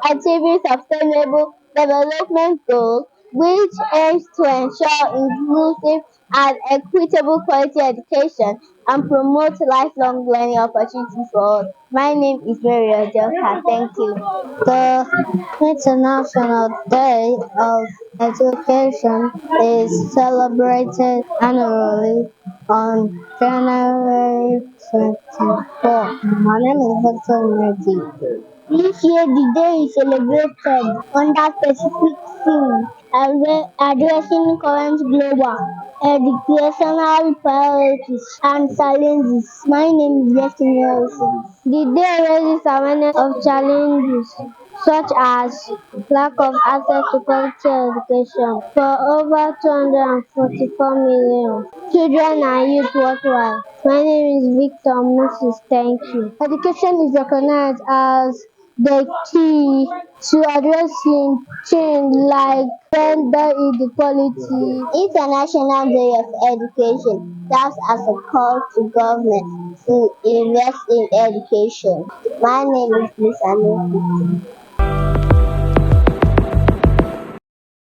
achieving sustainable development goals, which aims to ensure inclusive and equitable quality education and promote lifelong learning opportunities for all. My name is Mary Ojelka. Thank you. The International Day of Education is celebrated annually on January 24th. My name is Victor Negi. This year, the day is celebrated under specific theme, addressing current global educational priorities and challenges. My name is Destiny Harrison. The day raises awareness of challenges such as lack of access to quality education for over 244 million children and youth worldwide. My name is Victor Moses. Thank you. Education is recognized as the key to addressing change like gender inequality. International Day of Education serves as a call to government to invest in education. My name is Lisa Nufi.